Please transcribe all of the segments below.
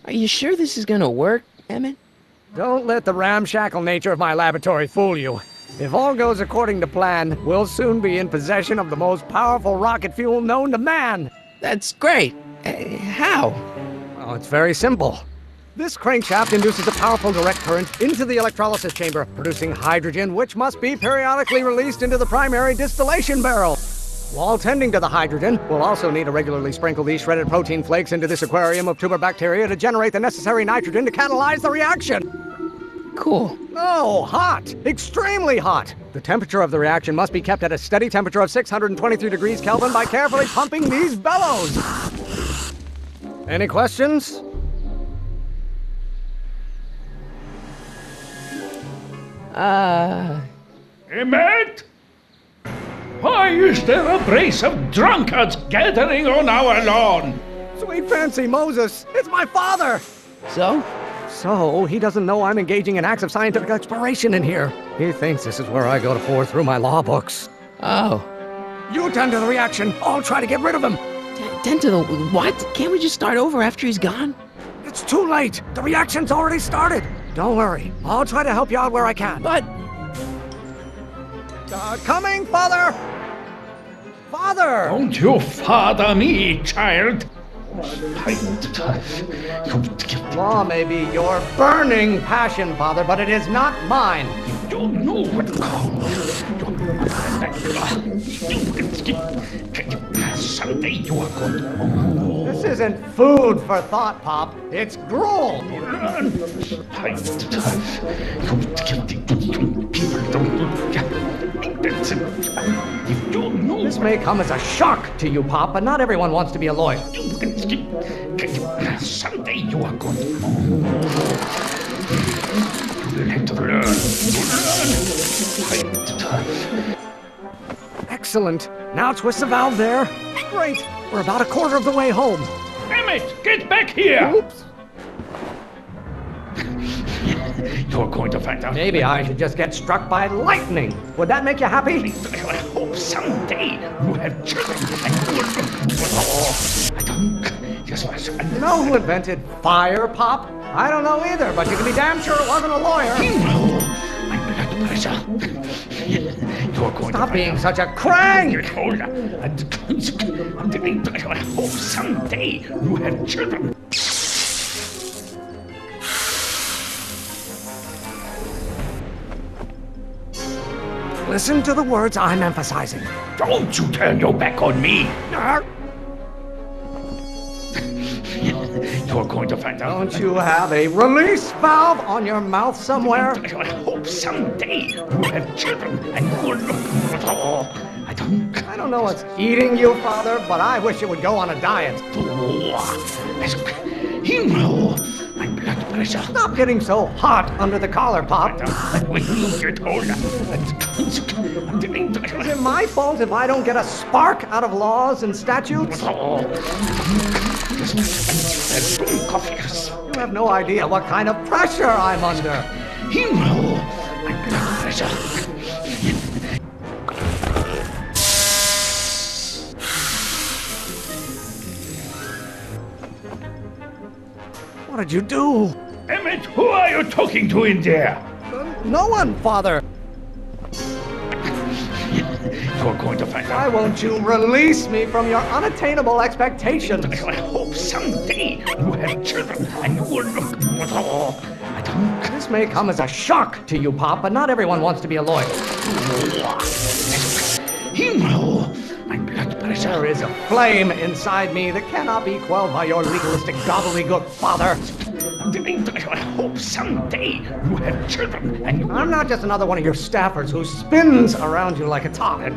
Are you sure this is gonna work, Emmet? Don't let the ramshackle nature of my laboratory fool you. If all goes according to plan, we'll soon be in possession of the most powerful rocket fuel known to man. That's great. How? Well, it's very simple. This crankshaft induces a powerful direct current into the electrolysis chamber, producing hydrogen, which must be periodically released into the primary distillation barrel. While tending to the hydrogen, we'll also need to regularly sprinkle these shredded protein flakes into this aquarium of tuber bacteria to generate the necessary nitrogen to catalyze the reaction. Cool. Oh, hot! Extremely hot! The temperature of the reaction must be kept at a steady temperature of 623 degrees Kelvin by carefully pumping these bellows. Any questions? Emmet? Why is there a brace of drunkards gathering on our lawn? Sweet fancy Moses, it's my father! So? So, he doesn't know I'm engaging in acts of scientific exploration in here. He thinks this is where I go to pour through my law books. Oh. You tend to the reaction. I'll try to get rid of him. Tend to the what? Can't we just start over after he's gone? It's too late. The reaction's already started. Don't worry. I'll try to help you out where I can. But... coming, Father! Father! Don't you father me, child. Law may be your burning passion, Father, but it is not mine. You know what someday you are going to... This isn't food for thought, Pop. It's gruel. This may come as a shock to you, Pop, but not everyone wants to be a lawyer. Someday you are going to learn. Excellent. Now twist the valve there. Great. We're about a quarter of the way home. Emmet, get back here! Oops. You're going to find out. Maybe I should just get struck by lightning. Would that make you happy? I hope someday you have children and you I don't... Yes, You know who invented fire, Pop? I don't know either, but you can be damn sure it wasn't a lawyer. My blood pressure. You're going Stop to being out. such a crank! Get older. I hope someday you have children. Listen to the words I'm emphasizing. Don't you turn your back on me. You're going to find out. Don't you have a release valve on your mouth somewhere? I hope someday you have children and I don't know what's eating you, Father, but I wish it would go on a diet. My blood pressure. Stop getting so hot under the collar, Pop. When you get older. Is it my fault if I don't get a spark out of laws and statutes? You have no idea what kind of pressure I'm under. My blood pressure. What did you do? Emmet, who are you talking to in there? No one, Father. You're going to find Why out. won't you release me from your unattainable expectations? I hope someday you have children and you will look. I don't. This may come as a shock to you, Pop, but not everyone wants to be a lawyer. My blood pressure. There is a flame inside me that cannot be quelled by your legalistic gobbledygook, Father. I hope someday you have children and you I'm not just another one of your staffers who spins around you like a top. My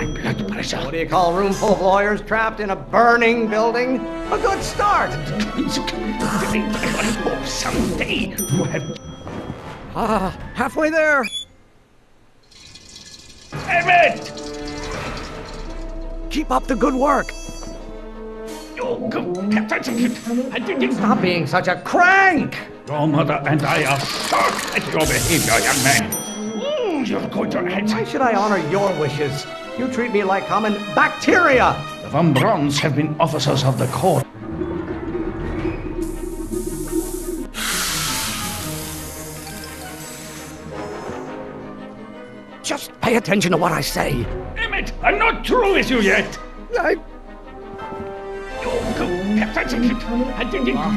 blood pressure. What do you call a room full of lawyers trapped in a burning building? A good start. I hope someday you have. Halfway there. Emmet! Keep up the good work. Stop being such a crank. Your mother and I are shocked at your behavior, young man. You're going to Why should I honor your wishes? You treat me like common bacteria. The von Brons have been officers of the court. Just pay attention to what I say. Emmet, I'm not through with you yet. The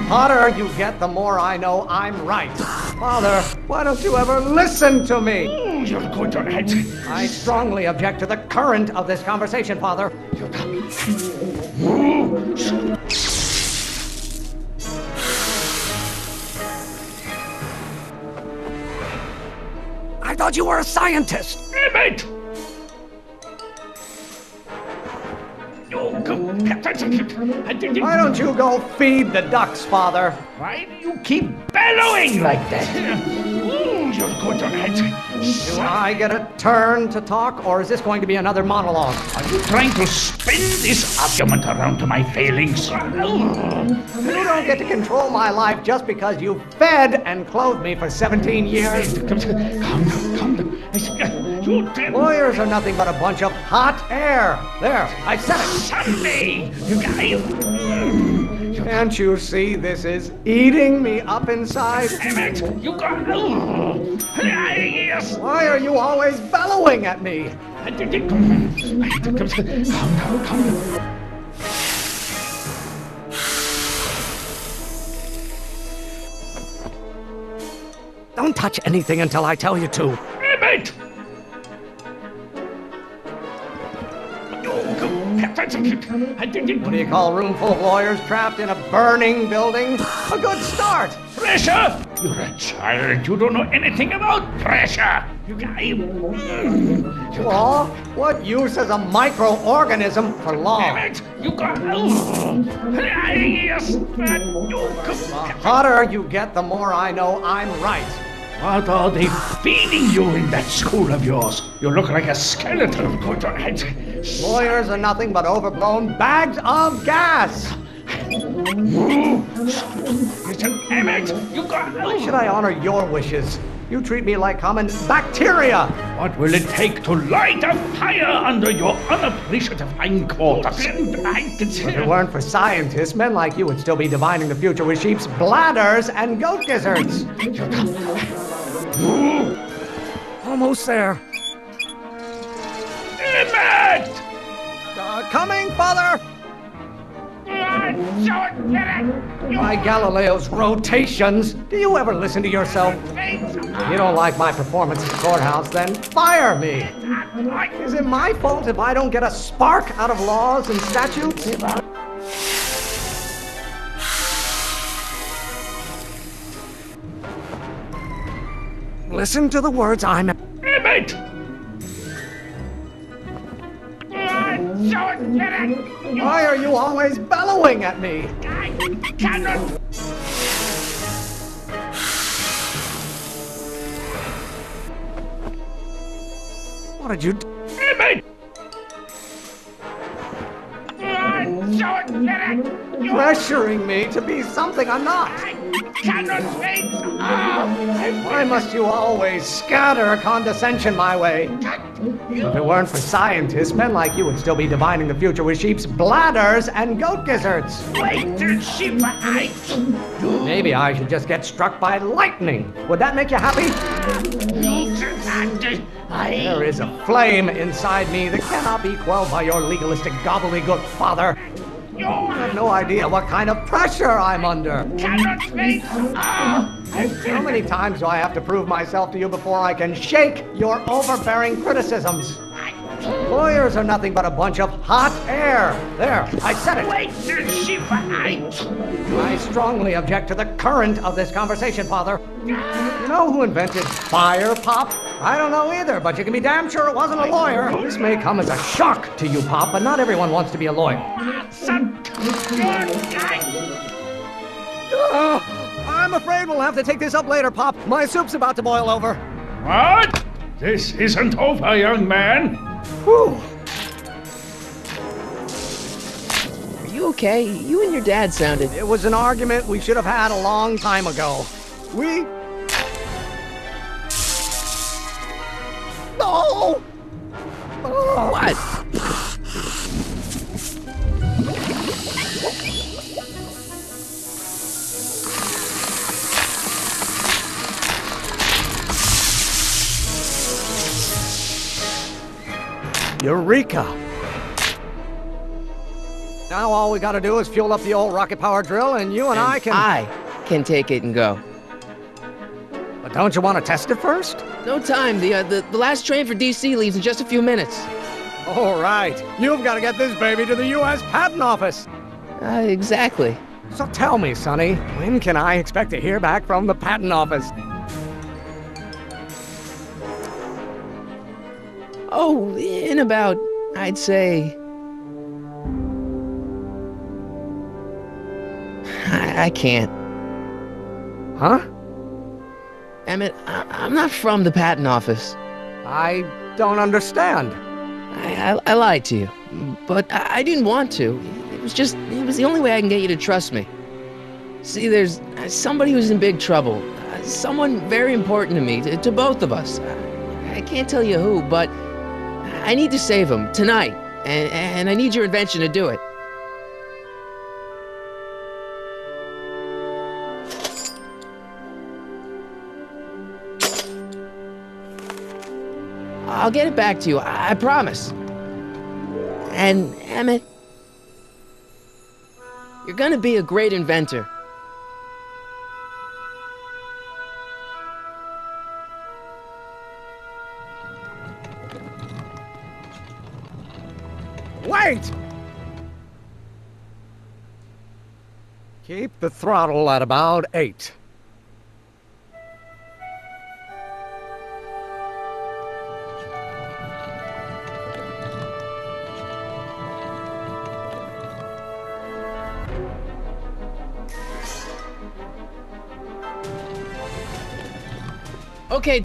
hotter you get, the more I know I'm right. Father, why don't you ever listen to me? Oh, you're going to hurt. I strongly object to the current of this conversation, Father. I thought you were a scientist. Emmet! Why don't you go feed the ducks, Father? Why do you keep bellowing like that? Ooh, you're going to hurt. Do I get a turn to talk, or is this going to be another monologue? Are you trying to spin this argument around to my failings? You don't get to control my life just because you fed and clothed me for 17 years. Calm down. You did. Lawyers are nothing but a bunch of hot air. There, I said it. Sunday, you guys. Can't you see this is eating me up inside? Emmet, you got. Yes. Why are you always bellowing at me? Calm down. Don't touch anything until I tell you to. Emmet! What do you call a room full of lawyers trapped in a burning building? A good start! Pressure! You're a child. You don't know anything about pressure. Law? What use is a microorganism for law? Emmet, you got. Yes. The hotter you get, the more I know I'm right. What are they feeding you in that school of yours? You look like a skeleton. Go to head. Lawyers are nothing but overblown bags of gas. Listen, Emmet, you got. Why should I honor your wishes? You treat me like common bacteria. What will it take to light a fire under your unappreciative hindquarters? If it weren't for scientists, men like you would still be divining the future with sheep's bladders and goat gizzards. Almost there. Emmet! Coming, Father! My Galileo's rotations. Do you ever listen to yourself? You don't like my performance at the courthouse, then fire me. Is it my fault if I don't get a spark out of laws and statutes? Listen to the words I'm... Emmet! Why are you always bellowing at me? I cannot. What did you do? Emmet! Pressuring me to be something I'm not. I cannot wait. Why must you always scatter condescension my way? If it weren't for scientists, men like you would still be divining the future with sheep's bladders and goat gizzards. Wait till sheep eyes. Maybe I should just get struck by lightning. Would that make you happy? There is a flame inside me that cannot be quelled by your legalistic gobbledygook, Father. You have no idea what kind of pressure I'm under. Cannot wait. How many times do I have to prove myself to you before I can shake your overbearing criticisms? Lawyers are nothing but a bunch of hot air. There, I said it. Wait till sheep eyes. I strongly object to the current of this conversation, Father. You know who invented fire pop? I don't know either, but you can be damn sure it wasn't a lawyer. This may come as a shock to you, Pop, but not everyone wants to be a lawyer. I'm afraid we'll have to take this up later, Pop. My soup's about to boil over. What? This isn't over, young man. Whew. Are you okay? You and your dad sounded... It was an argument we should have had a long time ago. We... No! Oh. What? Eureka! Now all we gotta do is fuel up the old rocket power drill and you and I can... I can take it and go. But don't you want to test it first? No time. The last train for DC leaves in just a few minutes. All right. You've got to get this baby to the U.S. Patent Office. Exactly. So tell me, Sonny, when can I expect to hear back from the Patent Office? Oh, in about, I'd say... I can't. Huh? Emmet, I'm not from the patent office. I don't understand. I lied to you, but I didn't want to. It was the only way I can get you to trust me. See, there's somebody who's in big trouble. Someone very important to me, to both of us. I can't tell you who, but I need to save him tonight, and I need your invention to do it. I'll get it back to you, I promise. And, Emmet, you're gonna be a great inventor. Wait! Keep the throttle at about 8. Okay,